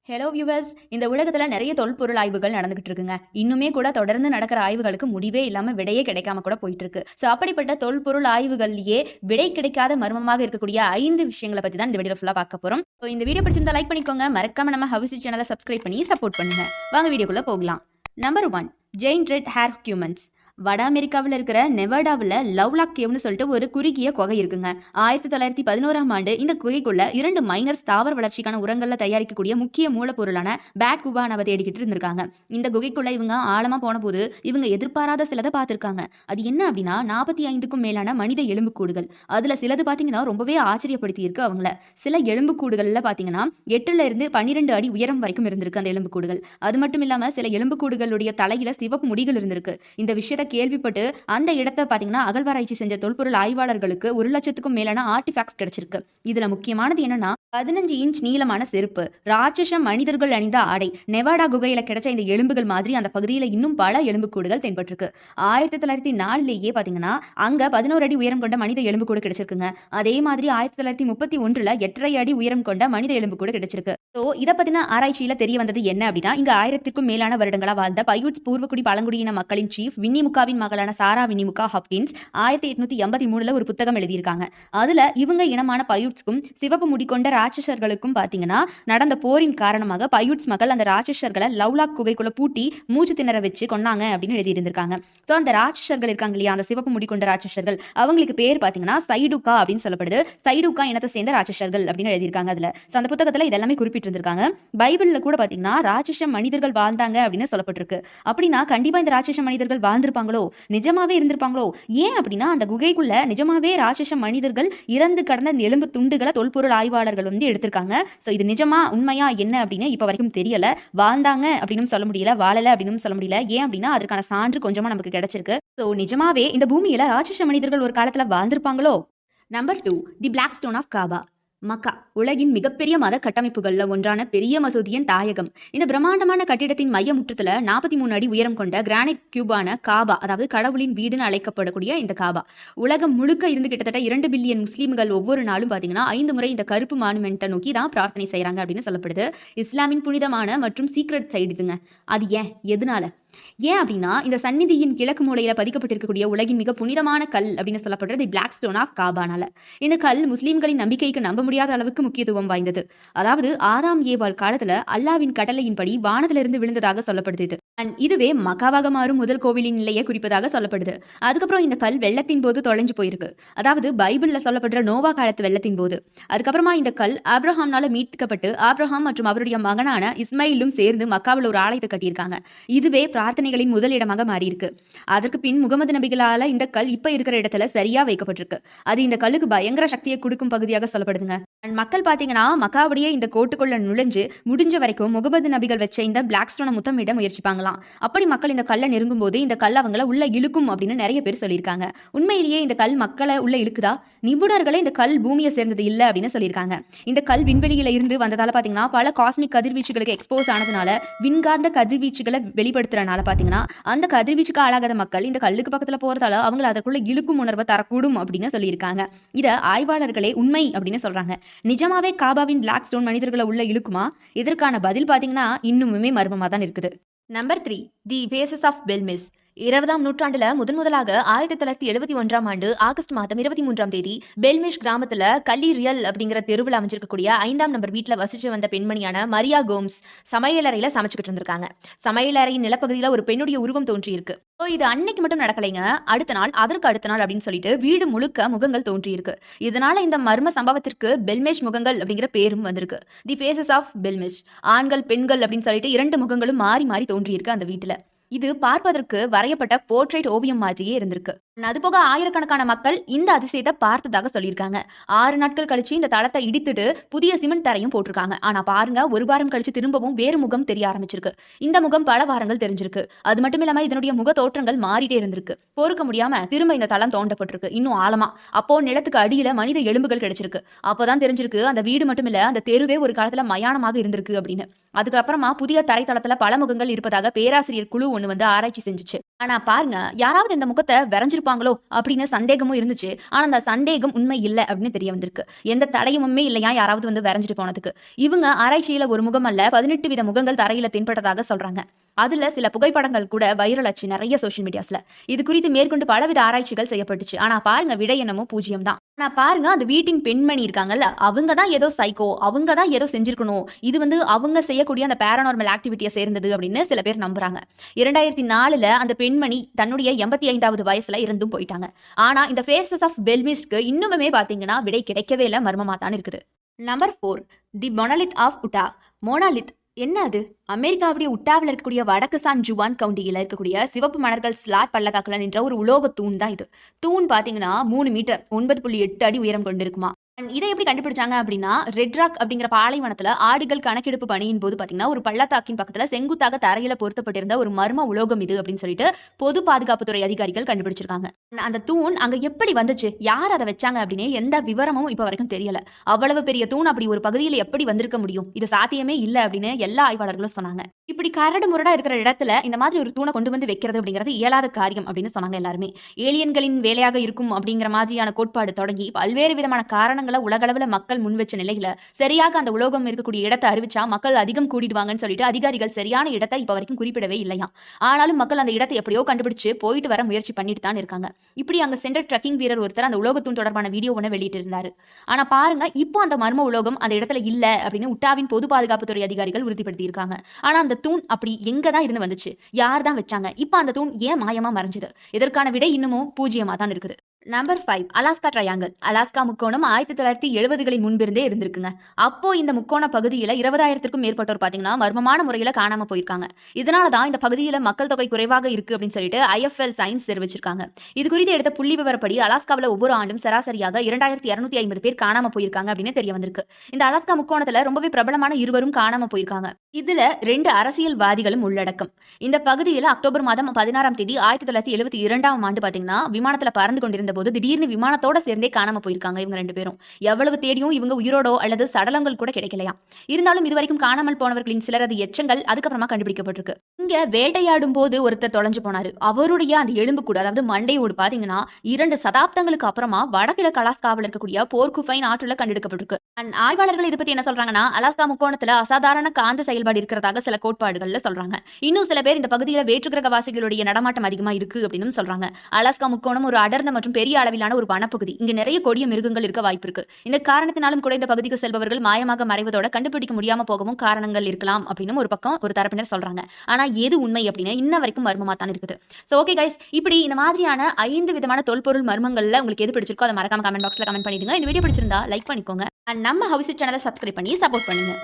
Hello viewers, இந்த உலகத்துல நிறைய தொல்பொருள் ஆய்வுகள் நடந்துகிட்டு இருக்குங்க. இன்னுமே கூட தொடர்ந்து நடக்கிற ஆய்வுகளுக்கு முடிவே இல்லாம விடையே கிடைக்காம கூட போயிட்டு இருக்கு. அப்படிப்பட்ட தொல்பொருள் ஆய்வுகள்லயே விடை கிடைக்காத மர்மமாக இருக்கக்கூடிய 5 விஷயங்களை பத்தி தான் இந்த வீடியோ ஃபுல்லா பார்க்க போறோம். இந்த வீடியோ பிடிச்சிருந்தா லைக் பண்ணிக்கோங்க. மறக்காம நம்ம ஹவுசி சேனலை சப்ஸ்கிரைப் பண்ணி சப்போர்ட் பண்ணுங்க. வாங்க வீடியோக்குள்ள போகலாம். Number 1, giant red hair humans. வட அமெரிக்காவில் இருக்கிற நெவாடாவில் லவ்லாக் கேவ்னு சொல்லிட்டு ஒரு குறுகிய குகை இருக்குங்க. 1911ஆம் ஆண்டு இந்த குகைக்குள்ள 2 மைனர்ஸ் தாவர வளர்ச்சிக்கான உரங்கள்ல தயாரிக்கக்கூடிய முக்கிய மூலப்பொருளான பேக்குபானாவை தேடிக்கிட்டு இருந்திருக்காங்க. இந்த குகைக்குள்ள இவங்க ஆழமா போன போது இவங்க எதிர்பாராத சிலதை பார்த்திருக்காங்க. அது என்ன அப்படின்னா 45க்கும் மேலான மனித எலும்புக்கூடுகள். அதுல சிலது பாத்தீங்கன்னா ரொம்பவே ஆச்சரியப்படுத்தி இருக்கு அவங்கள. சில எலும்புக்கூடுகள்ல பாத்தீங்கன்னா 8ல இருந்து 12 அடி உயரம் வரைக்கும் இருந்திருக்கு அந்த எலும்புக்கூடுகள். அது மட்டும் இல்லாம சில எலும்புக்கூடுகளுடைய தலையில சிவப்பு முடிகள் இருந்திருக்கு. இந்த விஷயத்தை கேள்விப்பட்டு அந்த இடத்தை பாத்தீங்கன்னா அகழ்வாராய்ச்சி செஞ்ச தொல்பொருள் ஆய்வாளர்களுக்கு 1 லட்சத்துக்கும் மேலான ஆர்டிஃபேக்ட்ஸ் கிடைச்சிருக்கு. இதுல முக்கியமானது என்னன்னா 15 இன்ச் நீளமான செருப்பு, ராட்சச மனிதர்கள் அணிந்த ஆடை. நெவாடா குகையில கிடைச்ச இந்த எலும்புகள் மாதிரி அந்த பகுதியில இன்னும் பல எலும்புக்கூடுகள் தென்பட்டிருக்கு. 1904லேயே பாத்தீங்கன்னா அங்க 11 அடி உயரம் கொண்ட மனித எலும்புக்கூடு கிடைச்சிருக்குங்க. அதே மாதிரி 1931ல 8.5 அடி உயரம் கொண்ட மனித எலும்புக்கூடு கிடைச்சிருக்கு. இதை பத்தின ஆராய்ச்சியில தெரிய வந்தது என்ன அப்படின்னா, இங்க 1000க்கும் மேலான வருடங்களா வாழ்ந்த பையூட்ஸ் பூர்வக்குடி பழங்குடியின மக்களின் சீஃப் வின்னிமுகாவின் மகளான சாரா வின்னிமுகா ஹாப்கின்ஸ் 1883ல ஒரு புத்தகம் எழுதியிருக்காங்க. அதுல இவங்க இனமான பையூட்ஸ்க்கும் சிவப்பு முடி கொண்ட ராட்சசர்களுக்கும் பாத்தீங்கன்னா நடந்த போரின் காரணமாக பையூட்ஸ் மக்கள் அந்த ராட்சசர்களை லவ்லாக் குகைக்குள்ள பூட்டி மூச்சு திணற வச்சு கொன்னாங்க அப்படின்னு எழுதியிருந்திருக்காங்க. அந்த ராட்சசர்கள் இருக்காங்க இல்லையா, அந்த சிவப்பு முடி கொண்ட ராட்சசர்கள், அவங்களுக்கு பேர் பாத்தீங்கன்னா சைடுகா அப்படின்னு சொல்லப்படுது. சைடுகா இனத்தை சேர்ந்த ராட்சசர்கள் அப்படின்னு எழுதியிருக்காங்க. அதுல அந்த புத்தகத்துல இதெல்லாமே குறிப்பிட்டிருந்திருக்காங்க. பைபிள்ல கூட பாத்தீங்கன்னா ராட்சச மனிதர்கள் வாழ்ந்தாங்க அப்படின்னு சொல்லப்பட்டிருக்கு. அப்படின்னா கண்டிப்பா இந்த ராட்சச மனிதர்கள் வாழ்ந்திருப்பாங்களோ, நிஜமாவே இருந்திருப்பாங்களோ? ஏன் அப்படின்னா அந்த குகைக்குள்ள நிஜமாவே ராட்சச மனிதர்கள் இறந்து கடந்த இந்த எலும்பு துண்டுகளை தொல்பொருள் ஆய்வாளர்கள் எடுத்திருக்காங்க. இது நிஜமா உண்மையா என்ன அப்படின்னு இப்ப வரைக்கும் தெரியல. வாழ்ந்தாங்க அப்படின்னு சொல்ல முடியல, வாழல அப்படின்னு சொல்ல முடியல. ஏன் அப்படின்னா அதற்கான சான்று கொஞ்சமா நமக்கு கிடைச்சிருக்கு. நிஜமாவே இந்த பூமியில ராட்சச மனிதர்கள் ஒரு காலத்துல வாழ்ந்திருப்பாங்களோ? Number 2, the black stone of Kaaba. மக்கா உலகின் மிகப்பெரிய மத கட்டமைப்புகள்ல ஒன்றான பெரிய மசூதியின் தாயகம். இந்த பிரம்மாண்டமான கட்டிடத்தின் மைய முற்றத்துல 43 அடி உயரம் கொண்ட கிரானைட் கியூபான காபா, அதாவது கடவுளின் வீடுன்னு அழைக்கப்படக்கூடிய இந்த காபா, உலகம் முழுக்க இருந்து கிட்டத்தட்ட 2 பில்லியன் முஸ்லீம்கள் ஒவ்வொரு நாளும் பாத்தீங்கன்னா 5 முறை இந்த கருப்பு மானுமெண்ட்டை நோக்கி தான் பிரார்த்தனை செய்யறாங்க அப்படின்னு சொல்லப்படுது. இஸ்லாமின் புனிதமான மற்றும் சீக்ரெட் சைடு இதுங்க. அது ஏன், எதனால? ஏன் அப்படின்னா இந்த சந்நிதியின் கிழக்கு மூலையில பதிக்கப்பட்டிருக்கக்கூடிய உலகின் மிக புனிதமான கல் அப்படின்னு சொல்லப்படுறது பிளாக் ஸ்டோன் ஆஃப் காபானால. இந்த கல் முஸ்லீம்களின் நம்பிக்கைக்கு நம்ப முடியாத அளவுக்கு முக்கியத்துவம் வாய்ந்தது. அதாவது ஆதாம் ஏவாள் காலத்துல அல்லாவின் கட்டளையின்படி வானத்திலிருந்து விழுந்ததாக சொல்லப்படுது. இதுவே மக்காவாக மாறும் முதல் கோவிலின் நிலையை குறிப்பதாக சொல்லப்படுது. அதுக்கப்புறம் இந்த கல் வெள்ளத்தின் போது தொலைஞ்சு போயிருக்கு. அதாவது பைபிள்ல சொல்லப்படுற நோவா காலத்து வெள்ளத்தின் போது. அதுக்கப்புறமா இந்த கல் ஆப்ரஹாம்னால மீட்கப்பட்டு ஆப்ரஹாம் மற்றும் அவருடைய மகனான இஸ்மாயிலும் சேர்ந்து மக்காவில் ஒரு ஆலயத்தை கட்டியிருக்காங்க. இதுவே பிரார்த்தனைகளின் முதல் இடமாக மாறியிருக்கு. அதற்கு பின் முகமது நபிகளால இந்த கல் இப்ப இருக்கிற இடத்துல சரியா வைக்கப்பட்டிருக்கு. அது இந்த கல்லுக்கு பயங்கர சக்தியை கொடுக்கும் பகுதியாக சொல்லப்படுதுங்க. மக்கள் பாத்தீங்கன்னா மக்காவுடைய இந்த கோட்டுக்குள்ள நுழைஞ்சு முடிஞ்ச வரைக்கும் முகமது நபிகள் வச்ச இந்த பிளாக் ஸ்டோனை முத்தமிட முயற்சிப்பாங்களாம். அப்படி மக்கள் இந்த கல்லை நெருங்கும் போது இந்த கல் அவங்கள உள்ள இழுக்கும் அப்படின்னு நிறைய பேர் சொல்லியிருக்காங்க. உண்மையிலேயே இந்த கல் மக்களை உள்ள இழுக்குதா? நிபுணர்களே இந்த கல் பூமியை சேர்ந்தது இல்லை அப்படின்னு சொல்லியிருக்காங்க. இந்த கல் விண்வெளியில இருந்து வந்ததால பாத்தீங்கன்னா பல காஸ்மிக் கதிர்வீச்சுகளுக்கு எக்ஸ்போஸ் ஆனதுனால, விண்காந்த கதிர்வீச்சுகளை வெளிப்படுத்துறதுனால பாத்தீங்கன்னா அந்த கதிர்வீச்சுக்கு ஆளாகாத மக்கள் இந்த கல்லுக்கு பக்கத்துல போறதால அவங்களை அதற்குள்ள இழுக்கும் உணர்வை தரக்கூடும் அப்படின்னு சொல்லியிருக்காங்க. இதை ஆய்வாளர்களே உண்மை அப்படின்னு சொல்றாங்க. நிஜமாவே காபாவின் பிளாக் ஸ்டோன் மனிதர்களை உள்ள இழுக்குமா? இதற்கான பதில் பாத்தீங்கன்னா இன்னுமே மர்மமா தான் இருக்குது. Number 3, the faces of Belmez. 20ஆம் நூற்றாண்டுல முதலாக 1971ஆம் ஆண்டு ஆகஸ்ட் மாதம் 23ஆம் தேதி பெல்மிஷ் கிராமத்துல கல்லி ரியல் அப்படிங்கிற தெருவில் அமைஞ்சிருக்கக்கூடிய 5ஆம் நம்பர் வீட்டில் வசிச்சு வந்த பெண்மணியான மரியா கோம்ஸ் சமையலறையில சமைச்சுக்கிட்டு இருந்திருக்காங்க. சமையலறையின் நிலப்பகுதியில ஒரு பெண்ணுடைய உருவம் தோன்றி இருக்கு. இது அன்னைக்கு மட்டும் நடக்கலைங்க, அடுத்த நாள், அதற்கு அடுத்த நாள் அப்படின்னு சொல்லிட்டு வீடு முழுக்க முகங்கள் தோன்றி இருக்கு. இதனால இந்த மர்ம சம்பவத்திற்கு பெல்மேஷ் முகங்கள் அப்படிங்கிற பேரும் வந்திருக்கு. தி ஃபேசஸ் ஆஃப் பெல்மிஷ். ஆண்கள் பெண்கள் அப்படின்னு சொல்லிட்டு 2 முகங்களும் மாறி மாறி தோன்றி இருக்கு அந்த வீட்டுல. இது பார்ப்பதற்கு வரையப்பட்ட போர்ட்ரேட் ஓவியம் மாதிரியே இருந்திருக்கு. அதுபோக ஆயிரக்கணக்கான மக்கள் இந்த அதிசயத்தை பார்த்ததாக சொல்லியிருக்காங்க. 6 நாட்கள் கழிச்சு இந்த தளத்தை இடித்துட்டு புதிய சிமெண்ட் தரையும் போட்டிருக்காங்க. ஆனா பாருங்க, 1 வாரம் கழிச்சு திரும்பவும் வேறு முகம் தெரிய ஆரம்பிச்சிருக்கு. இந்த முகம் பல வாரங்கள் தெரிஞ்சிருக்கு. அது மட்டும் இல்லாம இதனுடைய முக தோற்றங்கள் மாறிட்டே இருந்திருக்கு. பொறுக்க முடியாம திரும்ப இந்த தளம் தோண்டப்பட்டிருக்கு இன்னும் ஆழமா. அப்போ நிலத்துக்கு அடியில மனித எலும்புகள் கிடைச்சிருக்கு. அப்போதான் தெரிஞ்சிருக்கு அந்த வீடு மட்டும் இல்ல, அந்த தெருவே ஒரு காலத்துல மயானமாக இருந்திருக்கு அப்படின்னு. அதுக்கப்புறமா புதிய தரைத்தளத்துல பல முகங்கள் இருப்பதாக பேராசிரியர் குழு ஒண்ணு ஆராய்ச்சி செஞ்சுச்சு. ஆனா பாருங்க, யாராவது இந்த முகத்த வரைஞ்சிருப்பாங்களோ அப்படின்னு சந்தேகமும் இருந்துச்சு. ஆனா அந்த சந்தேகம் உண்மை இல்ல அப்படின்னு தெரிய வந்திருக்கு. எந்த தடயமுமே இல்லையாம் யாராவது வந்து வரைஞ்சிட்டு போனதுக்கு. இவங்க ஆராய்ச்சியில ஒரு முகம் அல்ல 18 வித முகங்கள் தரையில தென்பட்டதாக சொல்றாங்க. அதுல சில புகைப்படங்கள் கூட வைரல் ஆச்சு நெறைய சோஷியல் மீடியாஸ்ல. இது குறித்து மேற்கொண்டு பலவித ஆராய்ச்சிகள் செய்யப்பட்டுச்சு. ஆனா பாருங்க விடை என்னமோ 0 தான். ஆனா பாருங்க அந்த வீட்டின் பெண்மணி இருக்காங்கல்ல, அவங்க தான் ஏதோ சைக்கோ, அவங்க தான் ஏதோ செஞ்சிருக்கணும். இது வந்து அவங்க செய்யக்கூடிய அந்த பாராநார்மல் ஆக்டிவிட்டிய சேர்ந்தது அப்படின்னு சில பேர் நம்புறாங்க. 2004ல அந்த பெண்மணி தன்னுடைய 85வது வயசுல இறந்தும் போயிட்டாங்க. ஆனா இந்த ஃபேஸஸ் ஆஃப் பெல்மிஸ்ட்க்கு இன்னுமே பாத்தீங்கன்னா விடை கிடைக்கவே இல்ல. மர்மமா தான் இருக்குது. நம்பர் 4 தி மொனலித் ஆஃப் உட்டா. மோனாலித் என்ன அது? அமெரிக்காவுடைய உட்டாவில் இருக்கக்கூடிய வடக்கு சான் ஜுவான் கவுண்டியில இருக்கக்கூடிய சிவப்பு மணற்கல் ஸ்லாட் பள்ளத்தாக்குல நின்ற ஒரு உலோக தூண் தான் இது. தூண் பாத்தீங்கன்னா 3 மீட்டர் 9.8 அடி உயரம் கொண்டிருக்குமா. இதை எப்படி கண்டுபிடிச்சாங்க அப்படின்னா, ரெட் ராக் அப்படிங்கிற பாலைவனத்துல ஆடுகள் கணக்கெடுப்பு பணியின் போது பாத்தீங்கன்னா ஒரு பள்ளத்தாக்கின் பக்கத்துல செங்குத்தாக தரையில பொருத்தப்பட்டிருந்த ஒரு மர்ம உலோகம் இது அப்படின்னு சொல்லிட்டு பொது பாதுகாப்புத்துறை அதிகாரிகள் கண்டுபிடிச்சிருக்காங்க. அந்த தூண் அங்க எப்படி வந்துச்சு, யார் அதை வச்சாங்க அப்படின்னு எந்த விவரமும் இப்ப வரைக்கும் தெரியல. அவ்வளவு பெரிய தூண் அப்படி ஒரு பகுதியில் எப்படி வந்திருக்க முடியும், இது சாத்தியமே இல்லை அப்படின்னு எல்லா ஆய்வாளர்களும் சொன்னாங்க. இப்படி கரடு முரடா இருக்கிற இடத்துல இந்த மாதிரி ஒரு தூணை கொண்டு வந்து வைக்கிறது அப்படிங்கிறது இயலாத காரியம் அப்படின்னு சொன்னாங்க எல்லாருமே. ஏலியன்களின் வேலையாக இருக்கும் அப்படிங்கிற மாதிரியான கோட்பாடு தொடங்கி பல்வேறு விதமான காரணங்களை உலகளவுல மக்கள் முன் வச்ச நிலையில சரியாக அந்த உலோகம் இருக்கக்கூடிய இடத்தை அறிவிச்சா மக்கள் அதிகம் கூடிடுவாங்கன்னு சொல்லிட்டு அதிகாரிகள் சரியான இடத்தை இப்ப வரைக்கும் குறிப்பிடவே இல்லையா. ஆனாலும் மக்கள் அந்த இடத்தை எப்படியோ கண்டுபிடிச்சு போயிட்டு வர முயற்சி பண்ணிட்டு தான் இருக்காங்க. இப்படி அங்க சென்ற ட்ரக்கிங் வீரர் ஒருத்தர் அந்த உலோகத்தூண் தொடர்பான வீடியோ ஒன்று வெளியிட்டு இருந்தாரு. ஆனா பாருங்க, இப்போ அந்த மர்ம உலோகம் அந்த இடத்துல இல்ல அப்படின்னு உட்டாவின் பொது பாதுகாப்புத்துறை அதிகாரிகள் உறுதிப்படுத்தி இருக்காங்க. ஆனா அந்த தூண் அப்படி எங்க தான் இருந்து வந்துச்சு, யார் தான் வச்சாங்க, இப்போ அந்த தூண் ஏன் மாயமா மறைஞ்சது, இதற்கான விடை இன்னமும் 0 தான் இருக்குது. Number 5 Alaska triangle. அலாஸ்கா முக்கோணம் 1970களின் முன்பிருந்தே இருந்திருக்குங்க. அப்போ இந்த முக்கோண பகுதியில 20,000க்கும் மேற்பட்டோர் பாத்தீங்கன்னா மர்மமான முறையில காணாம போயிருக்காங்க. இதனாலதான் இந்த பகுதியில மக்கள் தொகை குறைவாக இருக்கு அப்படின்னு சொல்லிட்டு IFL சயின்ஸ் தெரிவிச்சிருக்காங்க. இது குறித்து எடுத்த புள்ளி விவரப்படி அலாஸ்காவில் ஒவ்வொரு ஆண்டும் சராசரியாக 2250 பேர் காணாம போயிருக்காங்க அப்படின்னு தெரிய வந்திருக்கு. இந்த அலாஸ்கா முக்கோணத்துல ரொம்பவே பிரபலமான இருவரும் காணாம போயிருக்காங்க. இதுல 2 அரசியல்வாதிகளும் உள்ளடக்கம். இந்த பகுதியில அக்டோபர் மாதம் 16ஆம் தேதி 1972ஆம் ஆண்டு பாத்தீங்கன்னா விமானத்துல பறந்து கொண்டிருந்த போது திடீர்னு விமானத்தோட சேர்ந்தே காணாம போயிருக்காங்க இவங்க 2 பேரும். எவ்வளவு தேடியும் இவங்க உயிரோடோ அல்லது சடலங்கள் கூட கிடைக்கலையா. இருந்தாலும் இதுவரைக்கும் காணாமல் போனவர்களின் சிலரது எச்சங்கள் அதுக்கப்புறமா கண்டுபிடிக்கப்பட்டிருக்கு. இங்க வேட்டையாடும் போது ஒருத்தர் தொலைஞ்சு போனாரு. அவருடைய அந்த எலும்பு கூட, அதாவது மண்டையோடு பாத்தீங்கன்னா 2 சதாப்தங்களுக்கு அப்புறமா வடகிழக்கு அலாஸ்காவில் இருக்கக்கூடிய போர்குஃபைன் ஆற்றுல கண்டெடுக்கப்பட்டிருக்கு. ஆய்வாளர்கள் இதை பத்தி என்ன சொல்றாங்கன்னா, அலாஸ்கா முக்கோணத்துல அசாதாரண காந்த செயல்பாடு இருக்கிறதாக சில கோட்பாடுகள்ல சொல்றாங்க. இன்னும் சில பேர் இந்த பகுதியில வேற்றுக்கிரகவாசிகளுடைய நடமாட்டம் அதிகமா இருக்கு அப்படின்னு சொல்றாங்க. அலாஸ்கா முக்கோணம் ஒரு அடர்ந்த மற்றும் பெரிய அளவிலான ஒரு வனப்பகுதி. இங்க நிறைய கொடிய மிருகங்கள் இருக்க வாய்ப்பு இருக்கு. இந்த காரணத்தினாலும் கூட இந்த பகுதிக்கு செல்பவர்கள் மாயமாக மறைவதோட கண்டுபிடிக்க முடியாம போகவும் காரணங்கள் இருக்கலாம் அப்படின்னு ஒரு பக்கம் ஒரு தரப்பினர் சொல்றாங்க. ஆனா எது உண்மை அப்படின்னு இன்ன வரைக்கும் மர்மமா தான் இருக்குது. சோ ஓகே கைஸ், இப்படி இந்த மாதிரியான 5 விதமான தொல்பொருள் மர்மங்கள்ல உங்களுக்கு எது பிடிச்சிருக்கோ அதை மறக்காம கமெண்ட் பாக்ஸ்ல கமெண்ட் பண்ணிடுங்க. இந்த வீடியோ பிடிச்சிருந்தா லைக் பண்ணிக்கோங்க. அண்ட் நம்ம ஹவுஸ் சேனலை சப்ஸ்கிரைப் பண்ணி சப்போர்ட் பண்ணுங்க.